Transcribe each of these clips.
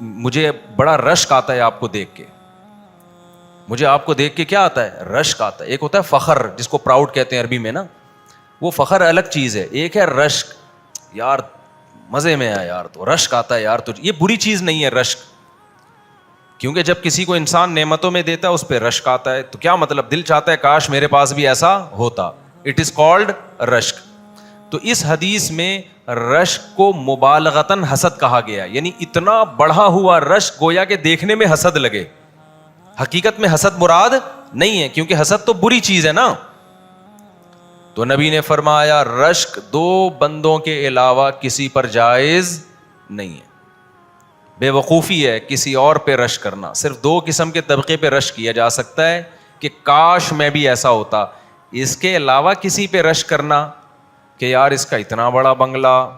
مجھے بڑا رشک آتا ہے آپ کو دیکھ کے. مجھے آپ کو دیکھ کے کیا آتا ہے؟ رشک آتا ہے. ایک ہوتا ہے فخر جس کو پراؤڈ کہتے ہیں عربی میں نا, وہ فخر الگ چیز ہے. ایک ہے رشک, یار مزے میں ہے یار, تو رشک آتا ہے یار تجھے. یہ بری چیز نہیں ہے رشک, کیونکہ جب کسی کو انسان نعمتوں میں دیتا ہے اس پہ رشک آتا ہے, تو کیا مطلب, دل چاہتا ہے کاش میرے پاس بھی ایسا ہوتا. اٹ از کالڈ رشک. تو اس حدیث میں رشک کو مبالغتاً حسد کہا گیا, یعنی اتنا بڑھا ہوا رشک گویا کہ دیکھنے میں حسد لگے. حقیقت میں حسد مراد نہیں ہے, کیونکہ حسد تو بری چیز ہے نا. تو نبی نے فرمایا رشک دو بندوں کے علاوہ کسی پر جائز نہیں ہے. بے وقوفی ہے کسی اور پہ رشک کرنا. صرف دو قسم کے طبقے پہ رشک کیا جا سکتا ہے کہ کاش میں بھی ایسا ہوتا. اس کے علاوہ کسی پہ رشک کرنا کہ یار اس کا اتنا بڑا بنگلہ,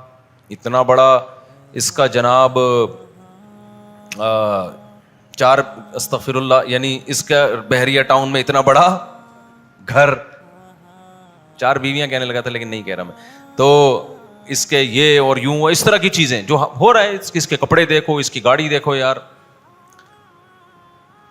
اتنا بڑا اس کا جناب 4 استغفر اللہ, یعنی اس کا بحریہ ٹاؤن میں اتنا بڑا گھر, 4 بیویاں کہنے لگا تھا لیکن نہیں کہہ رہا میں, تو اس کے یہ اور یوں, اس طرح کی چیزیں جو ہو رہا ہے, اس کے کپڑے دیکھو, اس کی گاڑی دیکھو یار.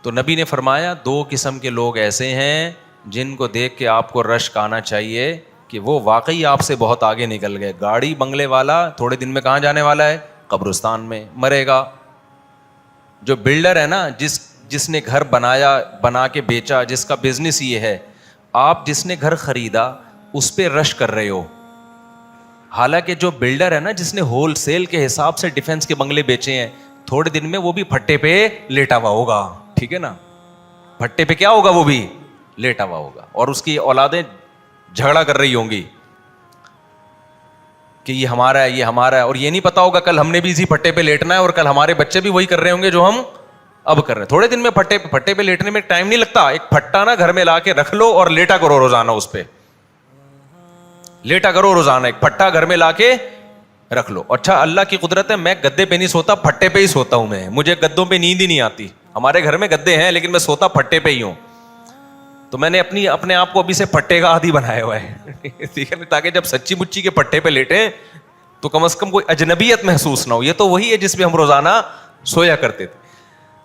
تو نبی نے فرمایا 2 قسم کے لوگ ایسے ہیں جن کو دیکھ کے آپ کو رشک آنا چاہیے کہ وہ واقعی آپ سے بہت آگے نکل گئے. گاڑی بنگلے والا تھوڑے دن میں کہاں جانے والا ہے؟ قبرستان میں مرے گا. جو بلڈر ہے نا, جس نے گھر بنا کے بیچا, جس کا بزنس یہ ہے, آپ جس نے گھر خریدا اس پہ رش کر رہے ہو. حالانکہ جو بلڈر ہے نا, جس نے ہول سیل کے حساب سے ڈیفینس کے بنگلے بیچے ہیں, تھوڑے دن میں وہ بھی پھٹے پہ لیٹا ہوا ہوگا. ٹھیک ہے نا, پھٹے پہ کیا ہوگا, وہ بھی لیٹا ہوا ہوگا, اور اس کی اولادیں جھگڑا کر رہی ہوں گی کہ یہ ہمارا ہے, یہ ہمارا ہے, اور یہ نہیں پتا ہوگا کل ہم نے بھی اسی پھٹے پہ لیٹنا ہے اور کل ہمارے بچے بھی وہی کر رہے ہوں گے جو ہم اب کر رہے ہیں. تھوڑے دن میں پھٹے پہ لیٹنے میں ٹائم نہیں لگتا. ایک پھٹا نا گھر میں لا کے رکھ لو اور لیٹا کرو روزانہ, اس پہ لیٹا کرو روزانہ, ایک پھٹا گھر میں لا کے رکھ لو. اچھا اللہ کی قدرت ہے, میں گدے پہ نہیں سوتا, پھٹے پہ ہی سوتا ہوں میں. مجھے گدوں پہ نیند ہی نہیں آتی. ہمارے گھر میں گدے ہیں لیکن میں سوتا پھٹے پہ ہی ہوں. تو میں نے اپنے آپ کو ابھی سے پھٹے کا عادی بنایا ہوا ہے, ٹھیک ہے, تاکہ جب سچی مچی کے پھٹے پہ لیٹیں تو کم از کم کوئی اجنبیت محسوس نہ ہو. یہ تو وہی ہے جس پہ ہم روزانہ سویا کرتے تھے.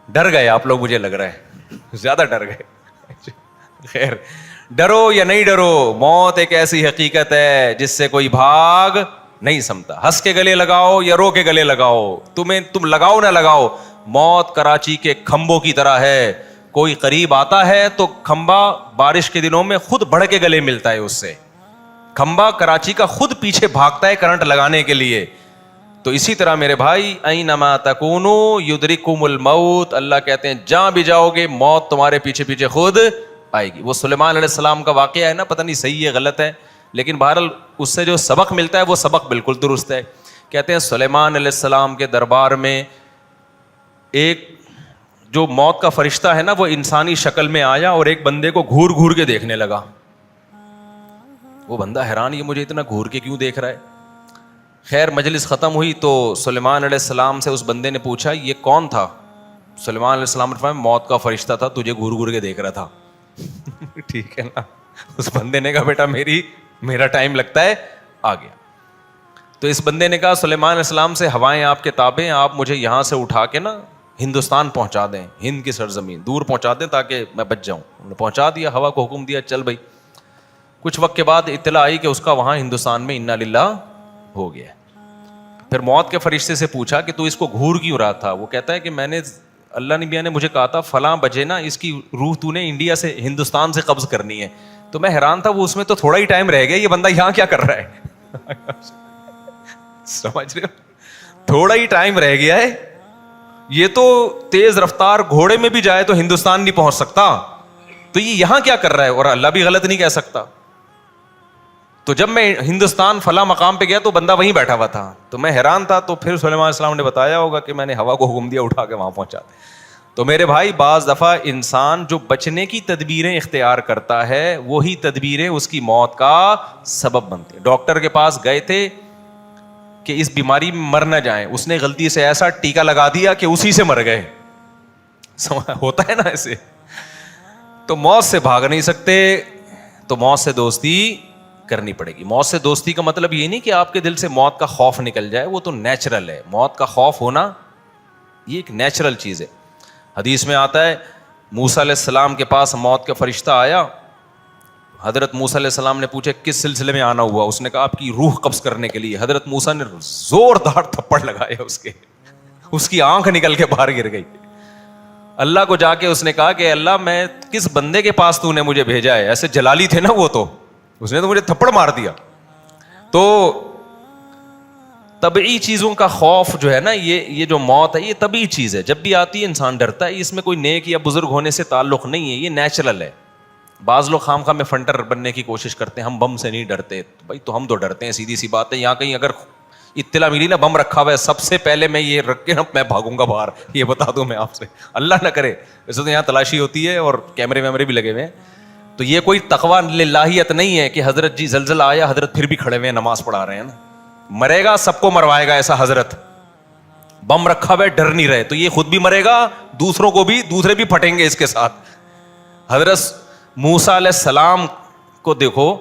ڈر گئے آپ لوگ, مجھے لگ رہا ہے زیادہ ڈر گئے. خیر, ڈرو یا نہیں ڈرو, موت ایک ایسی حقیقت ہے جس سے کوئی بھاگ نہیں سمتا. ہنس کے گلے لگاؤ یا رو کے گلے لگاؤ, تم لگاؤ نہ لگاؤ, موت کراچی کے کھمبوں کی طرح ہے. کوئی قریب آتا ہے تو کھمبا بارش کے دنوں میں خود بڑھ کے گلے ملتا ہے اس سے. کھمبا کراچی کا خود پیچھے بھاگتا ہے کرنٹ لگانے کے لیے. تو اسی طرح میرے بھائی, اینما تکونوا یدرککم الموت, اللہ کہتے ہیں جہاں بھی جاؤ گے موت تمہارے پیچھے پیچھے خود آئے گی. وہ سلیمان علیہ السلام کا واقعہ ہے نا, پتہ نہیں صحیح ہے غلط ہے, لیکن بہرحال اس سے جو سبق ملتا ہے وہ سبق بالکل درست ہے. کہتے ہیں سلیمان علیہ السلام کے دربار میں ایک جو موت کا فرشتہ ہے نا, وہ انسانی شکل میں آیا اور ایک بندے کو گھور گھور کے دیکھنے لگا. وہ بندہ حیران, یہ مجھے اتنا گھور کے کیوں دیکھ رہا ہے. خیر مجلس ختم ہوئی تو سلیمان علیہ السلام سے اس بندے نے پوچھا یہ کون تھا. سلیمان علیہ السلام نے فرمایا موت کا فرشتہ تھا, تجھے گھور گھور کے دیکھ رہا تھا. ٹھیک ہے نا. اس بندے نے کہا بیٹا میرا ٹائم لگتا ہے, آ گیا. تو اس بندے نے کہا سلیمان علیہ السلام سے, ہوائیں آپ کے تابع, آپ مجھے یہاں سے اٹھا کے نا ہندوستان پہنچا دیں, ہند کی سرزمین دور پہنچا دیں تاکہ میں بچ جاؤں. انہوں نے پہنچا دیا, ہوا کو حکم دیا چل بھائی. کچھ وقت کے بعد اطلاع آئی کہ اس کا وہاں ہندوستان میں انا للہ ہو گیا. پھر موت کے فرشتے سے پوچھا کہ تو اس کو گھور کیوں رہا تھا. وہ کہتا ہے کہ میں نے, اللہ نبی نے مجھے کہا تھا فلاں بجے نا اس کی روح تو نے انڈیا سے ہندوستان سے قبض کرنی ہے. تو میں حیران تھا, وہ اس میں تو تھوڑا ہی ٹائم رہ گیا, یہ بندہ یہاں کیا کر رہا ہے. سمجھ رہے ہو, تھوڑا ہی ٹائم رہ گیا ہے, یہ تو تیز رفتار گھوڑے میں بھی جائے تو ہندوستان نہیں پہنچ سکتا, تو یہ یہاں کیا کر رہا ہے. اور اللہ بھی غلط نہیں کہہ سکتا. تو جب میں ہندوستان فلاں مقام پہ گیا تو بندہ وہیں بیٹھا ہوا تھا, تو میں حیران تھا. تو پھر سلیمان علیہ السلام نے بتایا ہوگا کہ میں نے ہوا کو حکم دیا اٹھا کے وہاں پہنچا. تو میرے بھائی بعض دفعہ انسان جو بچنے کی تدبیریں اختیار کرتا ہے وہی تدبیریں اس کی موت کا سبب بنتی ہیں. ڈاکٹر کے پاس گئے تھے کہ اس بیماری میں مر نہ جائیں, اس نے غلطی سے ایسا ٹیکا لگا دیا کہ اسی سے مر گئے. ہوتا ہے نا ایسے. تو موت سے بھاگ نہیں سکتے, تو موت سے دوستی کرنی پڑے گی. موت سے دوستی کا مطلب یہ نہیں کہ آپ کے دل سے موت کا خوف نکل جائے, وہ تو نیچرل ہے. موت کا خوف ہونا یہ ایک نیچرل چیز ہے. حدیث میں آتا ہے موسیٰ علیہ السلام کے پاس موت کا فرشتہ آیا. حضرت موسیٰ علیہ السلام نے پوچھا کس سلسلے میں آنا ہوا؟ اس نے کہا آپ کی روح قبض کرنے کے لیے. حضرت موسیٰ نے زوردار تھپڑ لگایا اس کی آنکھ نکل کے باہر گر گئی. اللہ کو جا کے اس نے کہا کہ اللہ میں کس بندے کے پاس تو نے مجھے بھیجا ہے؟ ایسے جلالی تھے نا وہ, تو اس نے تو مجھے تھپڑ مار دیا. تو طبعی چیزوں کا خوف جو ہے نا, یہ جو موت ہے یہ طبعی چیز ہے, جب بھی آتی ہے انسان ڈرتا ہے. اس میں کوئی نیک یا بزرگ ہونے سے تعلق نہیں ہے, یہ نیچرل ہے. بعض لوگ خام خواہ میں فنٹر بننے کی کوشش کرتے ہیں, ہم بم سے نہیں ڈرتے. بھائی تو ہم تو ڈرتے ہیں, سیدھی سی بات ہے. یہاں کہیں اگر اطلاع ملی نا بم رکھا ہوا ہے, سب سے پہلے میں یہ رکھ کے نا میں بھاگوں گا باہر, یہ بتا دوں میں آپ سے. اللہ نہ کرے, ویسے تو یہاں تلاشی ہوتی ہے اور کیمرے ویمرے بھی لگے ہوئے ہیں. تو یہ کوئی تقویٰ للہیت نہیں ہے کہ حضرت جی زلزلہ آیا, حضرت پھر بھی کھڑے ہوئے ہیں نماز پڑھا رہے ہیں نا. مرے گا سب کو مروائے گا ایسا حضرت. بم رکھا ہوا ہے ڈر نہیں رہے, تو یہ خود بھی مرے گا, دوسروں کو بھی, دوسرے بھی پھٹیں گے اس کے ساتھ. حضرت موسیٰ علیہ السلام کو دیکھو,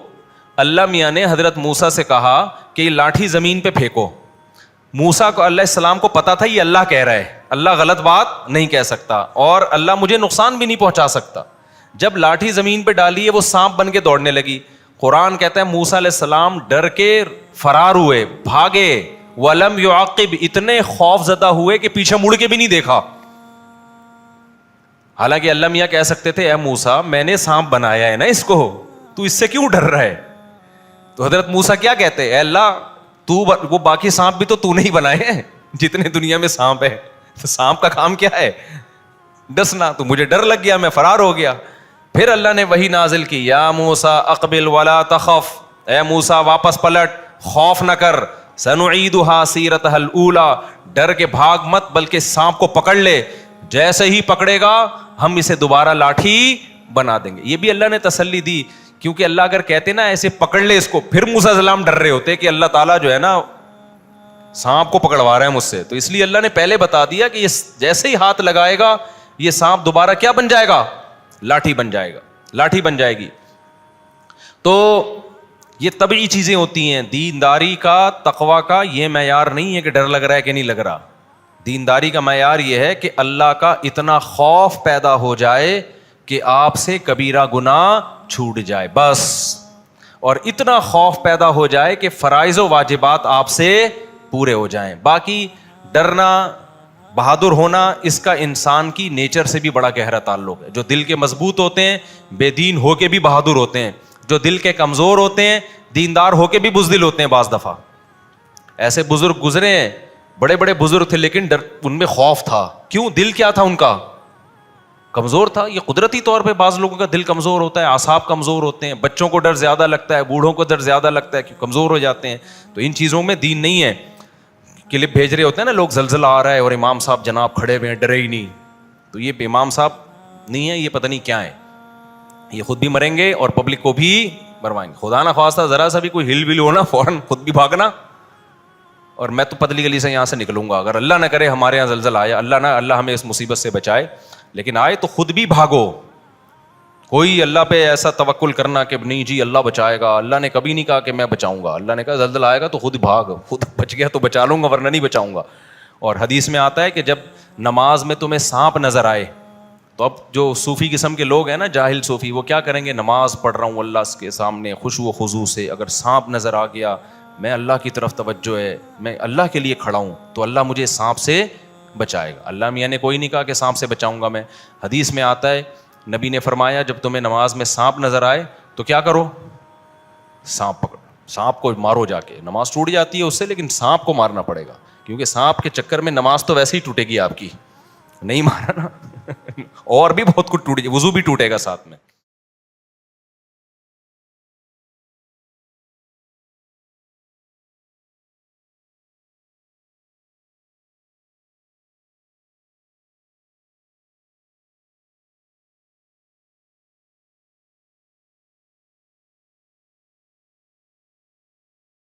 اللہ میاں نے حضرت موسیٰ سے کہا کہ یہ لاٹھی زمین پہ پھینکو. موسیٰ کو علیہ السلام کو پتا تھا یہ اللہ کہہ رہا ہے, اللہ غلط بات نہیں کہہ سکتا اور اللہ مجھے نقصان بھی نہیں پہنچا سکتا. جب لاٹھی زمین پہ ڈالی ہے وہ سانپ بن کے دوڑنے لگی. قرآن کہتا ہے موسیٰ علیہ السلام ڈر کے فرار ہوئے, بھاگے. وَلَمْ يُعَقِّبْ, اتنے خوف زدہ ہوئے کہ پیچھے مڑ کے بھی نہیں دیکھا. حالانکہ اللہ میاں کہہ سکتے تھے اے موسیٰ میں نے سانپ بنایا ہے نا اس کو, تو اس سے کیوں ڈر رہا ہے؟ تو حضرت موسیٰ کیا کہتے اے اللہ تو وہ باقی سانپ بھی تو تو نہیں بنائے ہیں جتنے دنیا میں سانپ ہے, تو سانپ کا کام کیا ہے ڈسنا. تو مجھے ڈر لگ گیا, میں فرار ہو گیا. پھر اللہ نے وہی نازل کی, یا موسیٰ اقبل ولا تخف, اے موسیٰ واپس پلٹ, خوف نہ کر. سنعیدها سیرتها الاولی, ڈر کے بھاگ مت بلکہ سانپ کو پکڑ لے, جیسے ہی پکڑے گا ہم اسے دوبارہ لاٹھی بنا دیں گے. یہ بھی اللہ نے تسلی دی, کیونکہ اللہ اگر کہتے نا ایسے پکڑ لے اس کو, پھر موسیٰ علیہ السلام ڈر رہے ہوتے کہ اللہ تعالیٰ جو ہے نا سانپ کو پکڑوا رہے ہیں مجھ سے. تو اس لیے اللہ نے پہلے بتا دیا کہ یہ جیسے ہی ہاتھ لگائے گا یہ سانپ دوبارہ کیا بن جائے گا, لاٹھی بن جائے گا, لاٹھی بن جائے گی. تو یہ طبعی چیزیں ہوتی ہیں. دینداری کا, تقویٰ کا یہ معیار نہیں ہے کہ ڈر لگ رہا ہے کہ نہیں لگ رہا. دینداری کا معیار یہ ہے کہ اللہ کا اتنا خوف پیدا ہو جائے کہ آپ سے کبیرہ گناہ چھوٹ جائے بس, اور اتنا خوف پیدا ہو جائے کہ فرائض و واجبات آپ سے پورے ہو جائیں. باقی ڈرنا, بہادر ہونا, اس کا انسان کی نیچر سے بھی بڑا گہرا تعلق ہے. جو دل کے مضبوط ہوتے ہیں بے دین ہو کے بھی بہادر ہوتے ہیں, جو دل کے کمزور ہوتے ہیں دیندار ہو کے بھی بزدل ہوتے ہیں. بعض دفعہ ایسے بزرگ گزرے ہیں, بڑے بڑے بزرگ تھے لیکن ان میں خوف تھا. کیوں؟ دل کیا تھا ان کا, کمزور تھا. یہ قدرتی طور پہ بعض لوگوں کا دل کمزور ہوتا ہے, اعصاب کمزور ہوتے ہیں, بچوں کو ڈر زیادہ لگتا ہے, بوڑھوں کو ڈر زیادہ لگتا ہے کہ کمزور ہو جاتے ہیں. تو ان چیزوں میں دین نہیں ہے. کلپ بھیج رہے ہوتے ہیں نا لوگ, زلزلہ آ رہا ہے اور امام صاحب جناب کھڑے ہوئے ہیں, ڈرے ہی نہیں. تو یہ امام صاحب نہیں ہے, یہ پتہ نہیں کیا ہے. یہ خود بھی مریں گے اور پبلک کو بھی مروائیں گے. خدا نہ خواستہ ذرا سا بھی کوئی ہل ول ہونا فوراً خود بھی بھاگنا, اور میں تو پتلی گلی سے یہاں سے نکلوں گا. اگر اللہ نہ کرے ہمارے یہاں زلزلہ آیا, اللہ ہمیں اس مصیبت سے بچائے, لیکن آئے تو خود بھی بھاگو. کوئی اللہ پہ ایسا توکل کرنا کہ نہیں جی اللہ بچائے گا, اللہ نے کبھی نہیں کہا کہ میں بچاؤں گا. اللہ نے کہا زلزلہ آئے گا تو خود بھاگ, خود بچ گیا تو بچا لوں گا ورنہ نہیں بچاؤں گا. اور حدیث میں آتا ہے کہ جب نماز میں تمہیں سانپ نظر آئے, تو اب جو صوفی قسم کے لوگ ہیں نا, جاہل صوفی, وہ کیا کریں گے, نماز پڑھ رہا ہوں اللہ کے سامنے خشوع و خضوع سے, اگر سانپ نظر آ گیا, میں اللہ کی طرف توجہ ہے, میں اللہ کے لیے کھڑا ہوں, تو اللہ مجھے سانپ سے بچائے گا. اللہ میاں نے کوئی نہیں کہا کہ سانپ سے بچاؤں گا میں. حدیث میں آتا ہے نبی نے فرمایا جب تمہیں نماز میں سانپ نظر آئے تو کیا کرو, سانپ پکڑو, سانپ کو مارو جا کے. نماز ٹوٹ جاتی ہے اس سے, لیکن سانپ کو مارنا پڑے گا, کیونکہ سانپ کے چکر میں نماز تو ویسے ہی ٹوٹے گی آپ کی, نہیں مارا نا اور بھی بہت کچھ ٹوٹے گی, وضو بھی ٹوٹے گا ساتھ میں.